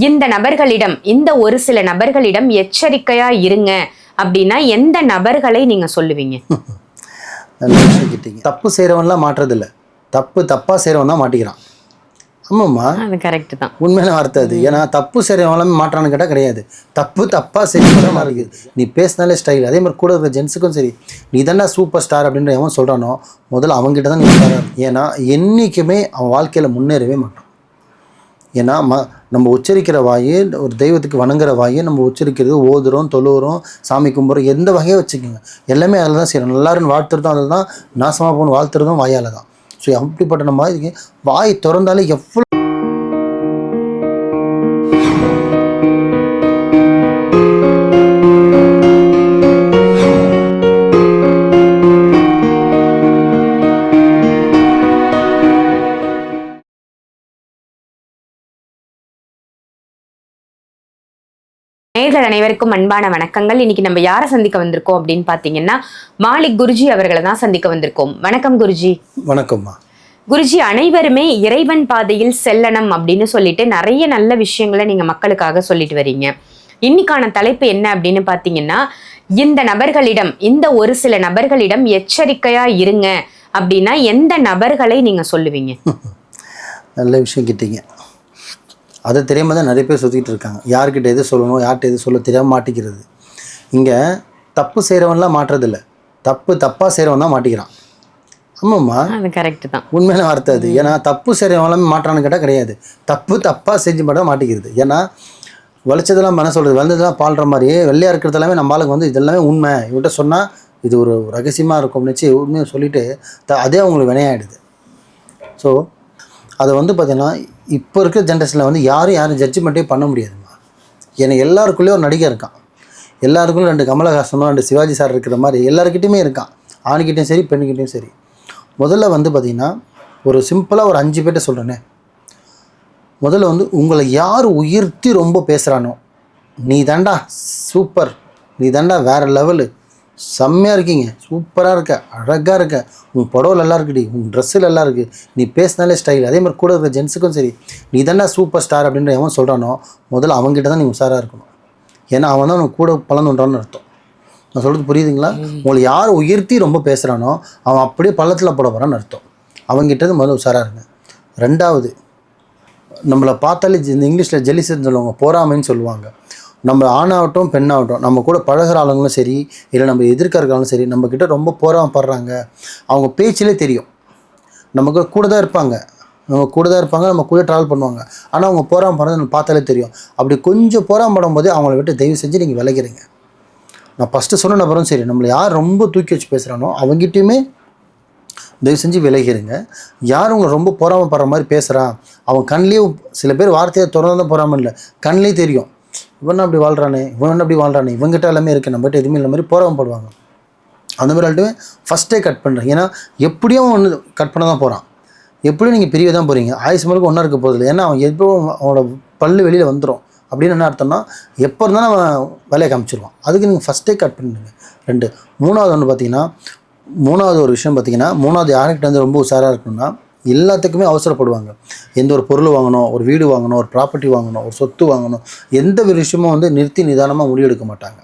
இந்த நபர்களிடம், இந்த ஒரு சில நபர்களிடம் எச்சரிக்கையா இருங்க அப்படின்னா எந்த நபர்களை நீங்க சொல்லுவீங்க? தப்பு செய்கிறவன்லாம் மாற்றதில்லை, தப்பாக செய்கிறவன் தான் மாட்டிக்கிறான். ஆமாம்மா, அது கரெக்ட் தான், உண்மையான வார்த்தை அது. ஏன்னா தப்பு செய்கிறவங்களாமே மாற்றான்னு கேட்டால் கிடையாது, தப்பாக செய்ய மாட்டேங்குது. நீ பேசினாலே ஸ்டைல். அதே மாதிரி கூட இருக்கிற ஜென்ஸுக்கும் சரி, நீ தானே சூப்பர் ஸ்டார் அப்படின்ற எவன் சொல்கிறானோ முதல்ல அவங்ககிட்ட தான் நீ ஸ்டார். ஏன்னா என்றைக்குமே அவன் வாழ்க்கையில் முன்னேறவே மாட்டான். ஏன்னா நம்ம உச்சரிக்கிற வாயை, ஒரு தெய்வத்துக்கு வணங்குற வாயை நம்ம உச்சரிக்கிறது, ஓதுறோம், தொழுகிறோம், சாமி கும்பிட்றோம், எந்த வகையை வச்சுக்கோங்க, எல்லாமே அதில் தான் செய்யணும். எல்லாரும் வாழ்த்துறதும் அதில் தான், நாசமாக போகணும் வாழ்த்துறதும் வாயால் தான். ஸோ அப்படிப்பட்ட நம்ம வாய் திறந்தாலே எவ்வளோ நேயர்கள் அனைவருக்கும் அன்பான வணக்கங்கள். இன்னைக்கு நம்ம யாரை சந்திக்க வந்திருக்கோம் அப்படின்னு பாத்தீங்கன்னா மாலிக் குருஜி அவர்களை தான் சந்திக்க வந்திருக்கோம். வணக்கம் குருஜி. வணக்கம்மா. குருஜி, அனைவருமே இறைவன் பாதையில் செல்லணும் அப்படின்னு சொல்லிட்டு நிறைய நல்ல விஷயங்களை நீங்க மக்களுக்காக சொல்லிட்டு வரீங்க. இன்னைக்கான தலைப்பு என்ன அப்படின்னு பாத்தீங்கன்னா, இந்த நபர்களிடம், இந்த ஒரு சில நபர்களிடம் எச்சரிக்கையா இருங்க அப்படின்னா எந்த நபர்களை நீங்க சொல்லுவீங்க? நல்ல விஷயம் கேட்டீங்க. அதை தெரியாமல் தான் நிறைய பேர் சுற்றிக்கிட்டு இருக்காங்க. யார்கிட்ட எது சொல்லணும், யார்கிட்ட எது சொல்ல தெரியாமல் மாட்டிக்கிறது. இங்கே தப்பு செய்கிறவன்லாம் மாற்றதில்லை, தப்பாக செய்கிறவன் தான் மாட்டிக்கிறான். ஆமாம்மா, அது கரெக்ட் தான், உண்மையான வார்த்தை அது. ஏன்னா தப்பு செய்கிறவங்களாமே மாற்றான்னு கேட்டால் கிடையாது, தப்பாக செஞ்சு மட்டும் மாட்டிக்கிறது. ஏன்னா வலிச்சதெல்லாம் மன சொல்கிறது, வந்ததெல்லாம் பால்ற மாதிரியே வெள்ளையாக இருக்கிறது எல்லாமே நம்ம ஆளுக்கு வந்து இதெல்லாமே உண்மை, இவன்கிட்ட சொன்னால் இது ஒரு ரகசியமாக இருக்கும்னு வச்சு உண்மையை சொல்லிவிட்டு அதே அவங்களுக்கு வினையாயிடுது. ஸோ அதை வந்து பார்த்திங்கன்னா இப்போ இருக்கிற ஜென்ரேஷனில் வந்து யாரும் ஜட்ஜ்மெண்ட்டே பண்ண முடியாதுமா. ஏன்னா எல்லாருக்குள்ளேயும் ஒரு நடிகர் இருக்கான், எல்லாருக்குள்ளேயும் 2 கமலஹாசனோ 2 சிவாஜி சார் இருக்கிற மாதிரி எல்லாருக்கிட்டையுமே இருக்கான், ஆணுக்கிட்டையும் சரி பெண்ணுக்கிட்டையும் சரி. முதல்ல வந்து பார்த்திங்கன்னா ஒரு சிம்பிளாக ஒரு 5 பேர்ட்ட சொல்கிறேனே. முதல்ல வந்து உங்களை யார் உயர்த்தி ரொம்ப பேசுகிறானோ, நீ தாண்டா சூப்பர், நீ தாண்டா வேறு லெவலு, செம்மையாக இருக்கீங்க, சூப்பராக இருக்க, அழகாக இருக்க, உன் புடவை நல்லா இருக்குடி, உன் ட்ரெஸ்ஸு நல்லா இருக்குது, நீ பேசினாலே ஸ்டைல். அதே மாதிரி கூட இருக்கிற ஜென்ஸுக்கும் சரி, நீ தானே சூப்பர் ஸ்டார் அப்படின்ற எவன் சொல்கிறானோ முதல்ல அவங்ககிட்ட தான் நீ உஷாராக இருக்கணும். ஏன்னா அவன் தான் உனக்கு கூட பலனுன்றான்னு அர்த்தம். நான் சொல்கிறது புரியுதுங்களா? உங்களை யார் உயர்த்தி ரொம்ப பேசுகிறானோ அவன் அப்படியே பள்ளத்தில் போட போகிறான்னு அர்த்தம். அவங்ககிட்ட முதல்ல உஷாராக இருங்க. 2வது, நம்மளை பார்த்தாலே இந்த இங்கிலீஷில் ஜெலிஸ்ன்னு சொல்லுவாங்க, பொறாமைன்னு சொல்லுவாங்க. நம்ம ஆணாகட்டும் பெண்ணாகட்டும், நம்ம கூட பழகிற ஆளுங்களும் சரி, இல்லை நம்ம எதிர்க்க இருக்காலும் சரி, நம்மக்கிட்ட ரொம்ப பொறாமைப்படுறாங்க. அவங்க பேச்சிலே தெரியும். நமக்கு கூட தான் இருப்பாங்க, நம்ம கூட ட்ராவல் பண்ணுவாங்க. ஆனால் அவங்க பொறாமைப்படுறது நம்ம பார்த்தாலே தெரியும். அப்படி கொஞ்சம் பொறாமைப்படும் போதே அவங்கள விட்டு தயவு செஞ்சு நீங்கள் விலகிறீங்க. நான் ஃபஸ்ட்டு சொன்ன நபரும் சரி, நம்மளை யார் ரொம்ப தூக்கி வச்சு பேசுகிறானோ அவங்ககிட்டையுமே தயவு செஞ்சு விலகிருங்க. யார் உங்களை ரொம்ப பொறாமைப்படுற மாதிரி பேசுகிறான், அவன் கண்லேயே, சில பேர் வார்த்தையை திறந்து தான் பொறாமல் இல்லை, கண்லேயே தெரியும், இவன் அப்படி வாழ்கிறானே, இவங்ககிட்ட எல்லாமே இருக்குது, நம்மகிட்ட எதுவுமே இல்லை மாதிரி போடுவாங்க. அந்த மாதிரி ஆள்கிட்ட ஃபஸ்ட்டே கட் பண்ணுறேன். ஏன்னா எப்படியும் ஒன்று கட் பண்ண தான் போகிறான், எப்படியும் நீங்கள் பிரிவே தான் போகிறீங்க, ஆயுசு முழுக்க ஒன்றா இருக்க போதில்லை. ஏன்னா அவன் எப்பவும் அவனோட பல்லு வெளியில் வந்துடும். அப்படின்னு என்ன அர்த்தம்னா எப்போ இருந்தாலும் அவன் வேலையை காமிச்சிருவான். அதுக்கு நீங்கள் ஃபஸ்ட்டே கட் பண்ணிடுங்க. 2. 3வது ஒன்று பார்த்தீங்கன்னா, 3வது ஒரு விஷயம் பார்த்தீங்கன்னா, 3வது யார்கிட்ட வந்து ரொம்ப உஷாராக இருக்கணும்னா, எல்லாத்துக்குமே அவசரப்படுவாங்க. எந்த ஒரு பொருள் வாங்கணும், ஒரு வீடு வாங்கணும், ஒரு ப்ராப்பர்ட்டி வாங்கணும், ஒரு சொத்து வாங்கணும், எந்த ஒரு விஷயமும் வந்து நிறுத்தி நிதானமாக முடிவெடுக்க மாட்டாங்க.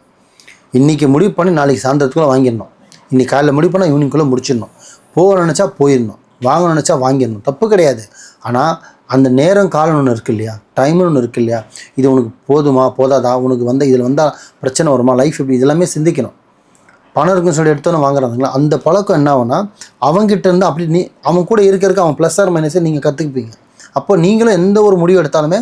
இன்றைக்கி முடிவு பண்ணி நாளைக்கு சாயந்தரத்துக்குள்ளே வாங்கிடணும், இன்றைக்கி காலையில் முடிவு பண்ணால் ஈவினிங்குள்ளே முடிச்சிடணும், போக நினச்சா போயிடணும், வாங்க நினச்சா வாங்கிடணும், தப்பு கிடையாது. ஆனால் அந்த நேரம் காலம் ஒன்று இருக்குது இல்லையா, டைம்னு ஒன்று இருக்குது இல்லையா, இது உனக்கு போதுமா போதாதா, உனக்கு வந்து இதில் வந்தால் பிரச்சனை வருமா, லைஃப் இப்படி, இதெல்லாமே சிந்திக்கணும். பணம் இருக்குன்னு சொல்லி எடுத்தோன்னு வாங்குறாங்களா, அந்த பழக்கம் என்ன ஆகுனா அவங்ககிட்ட இருந்து அப்படி அவன் கூட இருக்க அவன் ப்ளஸ் ஆர் மைனஸை நீங்கள் கற்றுக்குப்பீங்க. அப்போ நீங்களும் எந்த ஒரு முடிவு எடுத்தாலுமே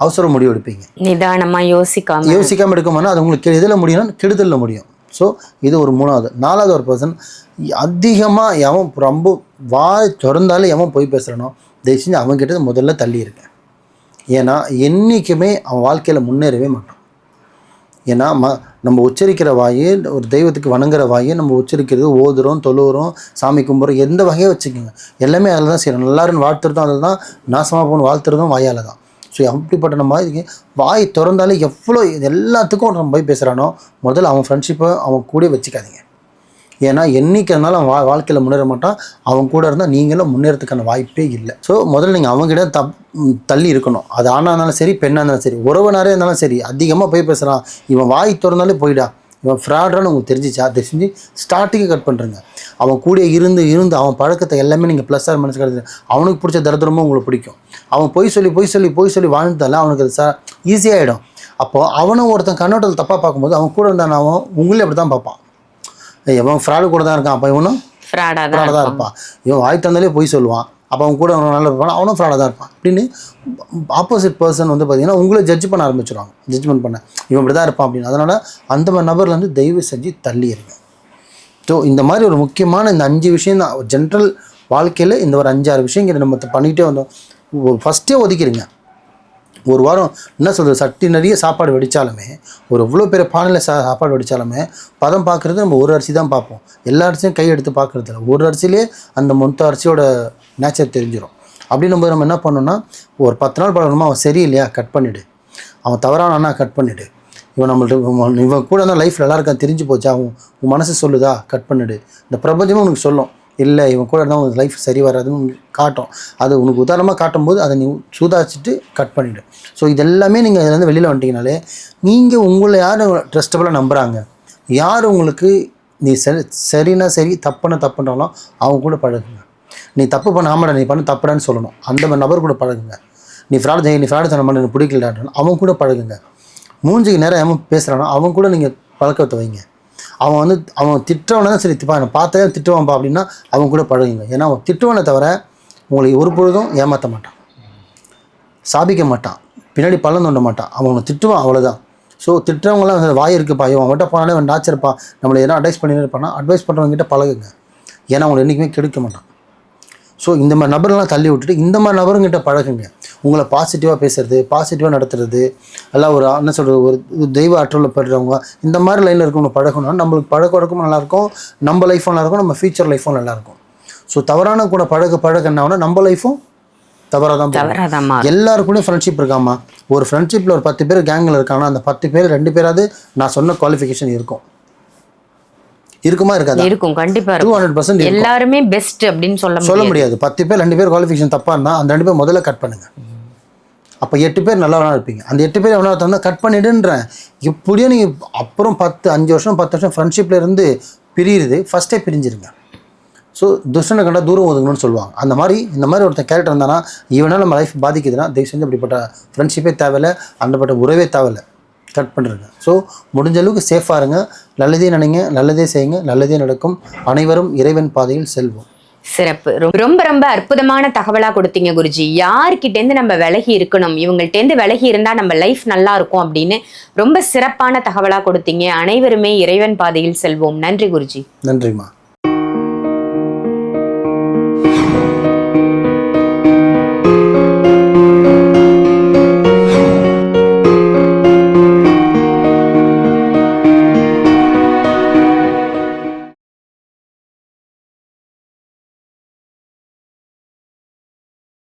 அவசர முடிவு எடுப்பீங்க, நிதானமாக யோசிக்காமல் எடுக்கும்போது அது உங்களுக்கு எதில் முடியும்னா கெடுதலில் முடியும். ஸோ இது ஒரு 3வது. 4வது ஒரு பர்சன், அதிகமாக எவன் ரொம்ப வாய் திறந்தாலே எவன் போய் பேசுகிறானோ தயவு செஞ்சு அவங்ககிட்ட முதல்ல தள்ளி இருக்கேன். ஏன்னா என்றைக்குமே அவன் வாழ்க்கையில் முன்னேறவே மாட்டான். ஏன்னா நம்ம உச்சரிக்கிற வாயை, ஒரு தெய்வத்துக்கு வணங்குற வாயை நம்ம உச்சரிக்கிறது, ஓதுறோம், தொழுகிறோம், சாமி கும்பிட்றோம், எந்த வகையை வச்சுக்கோங்க, எல்லாமே அதில் தான் செய்யணும். எல்லாரும் வாழ்த்துறதும் அதில் தான், நாசமாக போகணும் வாழ்த்துறதும் வாயால் தான். ஸோ அப்படிப்பட்ட நம்ம இதுக்கு வாய் திறந்தாலே எவ்வளோ எல்லாத்துக்கும் நம்ம போய் பேசுகிறானோ முதல்ல அவன் ஃப்ரெண்ட்ஷிப்பை அவன் கூட வச்சுக்காதீங்க. ஏன்னா என்னைக்கு இருந்தாலும் அவன் வாழ்க்கையில் முன்னேற மாட்டான். அவன் கூட இருந்தால் நீங்களும் முன்னேறதுக்கான வாய்ப்பே இல்லை. ஸோ முதல்ல நீங்கள் அவங்ககிட்ட தள்ளி இருக்கணும். அது ஆணாக இருந்தாலும் சரி, பெண்ணாக இருந்தாலும் சரி, உறவினரே இருந்தாலும் சரி. அதிகமாக போய் பேசுகிறான், இவன் வாய் திறந்தாலே போயிடா, இவன் ஃப்ராடான்னு உங்களுக்கு தெரிஞ்சிச்சா, அதை செஞ்சு ஸ்டார்டிங்கே கட் பண்ணுறங்க. அவன் கூட இருந்து அவன் பழக்கத்தை எல்லாமே நீங்கள் ப்ளஸ் ஆர் மைனஸ் கிடையாது. அவனுக்கு பிடிச்ச தரித்திரமும் உங்களுக்கு பிடிக்கும். அவன் பொய் சொல்லி வாழ்ந்தால அவனுக்கு அது ஈஸியாகிடும். அப்போது அவனும் ஒருத்தன் கண்ணோட்டத்தில் தப்பாக பார்க்கும்போது அவன் கூட இருந்தான், அவன் உங்களே அப்படி தான் பார்ப்பான். இவன் ஃப்ராடு கூட தான் இருக்கான், அப்போ இவனும் ஃப்ராடாக தான் இருப்பான். இவன் வாய் தந்தாலே பொய் சொல்லுவான், அப்போ அவன் கூட நல்லா இருப்பான், அவனும் ஃப்ராடாக தான் இருப்பான். அப்படின்னு ஆப்போசிட் பர்சன் வந்து பார்த்தீங்கன்னா உங்களை ஜட்ஜ் பண்ண ஆரம்பிச்சிடுவாங்க. ஜட்ஜ்மெண்ட் பண்ண இவன் இப்படி தான் இருப்பான் அப்படின்னு. அதனால் அந்த மாதிரி நபர்லேருந்து தயவு செஞ்சு தள்ளி இருங்க. ஸோ இந்த மாதிரி ஒரு முக்கியமான இந்த 5 விஷயம் தான் ஜென்ரல் வாழ்க்கையில். இந்த ஒரு 5-6 விஷயங்கள் நம்ம பண்ணிகிட்டே வந்தோம். ஃபஸ்ட்டே ஒதுக்கிடுங்க. ஒரு வாரம் என்ன சொல்கிறது, சட்டி நிறைய சாப்பாடு வெடித்தாலுமே, ஒரு இவ்வளோ பெரிய பானையில் சாப்பாடு வெடித்தாலுமே பதம் பார்க்குறது நம்ம ஒரு அரிசி தான் பார்ப்போம். எல்லா அரிசியும் கை எடுத்து பார்க்குறதில்ல. ஒரு அரிசியிலே அந்த மொத்த அரிசியோட நேச்சர் தெரிஞ்சிடும். அப்படின்னும் போது நம்ம என்ன பண்ணோம்னா, ஒரு 10 நாள் பழகணுமா, அவன் சரியில்லையா கட் பண்ணிவிடு, அவன் தவறானா கட் பண்ணிவிடு, இவன் கூட தான் லைஃப் நல்லா இருக்கான் தெரிஞ்சு போச்சா, உன் மனசு சொல்லுதா கட் பண்ணிவிடு. இந்த பிரபஞ்சமும் உனக்கு சொல்லும், இல்லை இவன் கூட இருந்தால் உனக்கு லைஃப் சரி வராதுன்னு உனக்கு காட்டும். அது உனக்கு உதாரணமாக காட்டும்போது அதை நீ சூதாச்சிட்டு கட் பண்ணிவிடு. ஸோ இதெல்லாமே நீங்கள் இதுலேருந்து வெளியில் வந்துட்டீங்கனாலே, நீங்கள் உங்களை யார் ட்ரஸ்டபுளாக நம்புகிறாங்க, யார் உங்களுக்கு நீ சரினா சரி, தப்புன்றாலும் அவங்க கூட பழகுங்க. நீ தப்பு பண்ண ஆமாடா நீ பண்ண தப்புடான்னு சொல்லணும், அந்த மாதிரி நபர் கூட பழகுங்க. நீ ஃப்ராடு தனம் பண்ண எனக்கு பிடிக்கலான்னு அவங்க கூட பழகுங்க. மூஞ்சிக்கு நேரம் ஏன் பேசுகிறானோ அவங்க கூட நீங்கள் பழக்கத்தை வைங்க. அவன் திட்டுறவனை தான் சரி நான் பார்த்தே திட்டுவான்ப்பா அப்படின்னா அவங்க கூட பழகுங்க. ஏன்னா அவன் திட்டுவனை தவிர உங்களை ஒரு பொழுதும் ஏமாற்ற மாட்டான், சாபிக்க மாட்டான், பின்னாடி பள்ளம் தோண்ட மாட்டான். அவனை திட்டுவான், அவ்வளோதான். ஸோ திட்டுறவங்களாம் வாய் இருக்குப்பா, இவன் அவன்கிட்ட போனாலே அவன் நாச்சிருப்பா, நம்மளை எதனா அட்வைஸ் பண்ணிருப்பானா, அட்வைஸ் பண்ணுறவங்ககிட்ட பழகுங்க. ஏன்னா அவங்களை என்றைக்குமே கெடுக்க மாட்டான். ஸோ இந்த மாதிரி நபர்கள்லாம் தள்ளி விட்டுட்டு இந்த மாதிரி நபருங்கிட்ட பழகுங்க. உங்களை பாசிட்டிவாக பேசுகிறது, பாசிட்டிவாக நடத்துறது, எல்லாம் ஒரு என்ன சொல்கிறது, ஒரு தெய்வ ஆற்றலில் பெறுறவங்க, இந்த மாதிரி லைனில் இருக்கவங்க பழகணும்னா நம்மளுக்கு பழக்க வழக்கமும் நல்லாயிருக்கும், நம்ம லைஃப்பும் நல்லாயிருக்கும், நம்ம ஃபியூச்சர் லைஃப்பும் நல்லாயிருக்கும். ஸோ தவறான கூட பழகனாங்கன்னா நம்ம லைஃப்பும் தவறாக தான். எல்லாருக்குமே ஃப்ரெண்ட்ஷிப் இருக்காமா, ஒரு ஃப்ரெண்ட்ஷிப்பில் ஒரு 10 பேர் கேங்கில் இருக்காங்கன்னா அந்த 10 பேர் 2 பேராவது நான் சொன்ன குவாலிஃபிகேஷன் இருக்குமா இருக்காது? இருக்கும், கண்டிப்பா 200% எல்லாருமே பெஸ்ட் அப்படின்னு சொல்ல முடியாது. 10 பேர் 2 பேர் குவாலிஃபிகேஷன் தப்பா இருந்தா அந்த 2 பேர் முதல்ல கட் பண்ணுங்க. அப்போ 8 பேர் நல்லா இருப்பீங்க. அந்த 8 பேர் எவ்வளோ தந்தா கட் பண்ணிடுன்றேன். இப்படியே நீங்கள் அப்புறம் 5 வருஷம் 10 வருஷம் ஃப்ரெண்ட்ஷிப்பில் இருந்து பிரியுது, ஃபஸ்ட்டே பிரிஞ்சிருங்க. ஸோ துஷ்டனை கண்டா தூரம் ஒதுங்கணும்னு சொல்லுவாங்க. அந்த மாதிரி இந்த மாதிரி ஒருத்தர் கேரக்டர் இருந்தானா இவனால் நம்ம லைஃப் பாதிக்குதுன்னா தயவு செஞ்சு அப்படிப்பட்ட ஃப்ரெண்ட்ஷிப்பே தேவையில்லை, அப்படிப்பட்ட உறவே தேவையில்லை, கட் பண்ணுறேங்க. ஸோ முடிஞ்ச அளவுக்கு சேஃபாக இருங்க, நல்லதே நினைங்க, நல்லதே செய்யுங்க, நல்லதே நடக்கும். அனைவரும் இறைவன் பாதையில் செல்வோம். சிறப்பு. ரொம்ப ரொம்ப அற்புதமான தகவலாக கொடுத்தீங்க குருஜி. யார்கிட்டேருந்து நம்ம விலகி இருக்கணும், இவங்கள்ட்டேருந்து விலகி இருந்தால் நம்ம லைஃப் நல்லா இருக்கும் அப்படின்னு ரொம்ப சிறப்பான தகவலாக கொடுத்தீங்க. அனைவருமே இறைவன் பாதையில் செல்வோம். நன்றி குருஜி. நன்றிம்மா.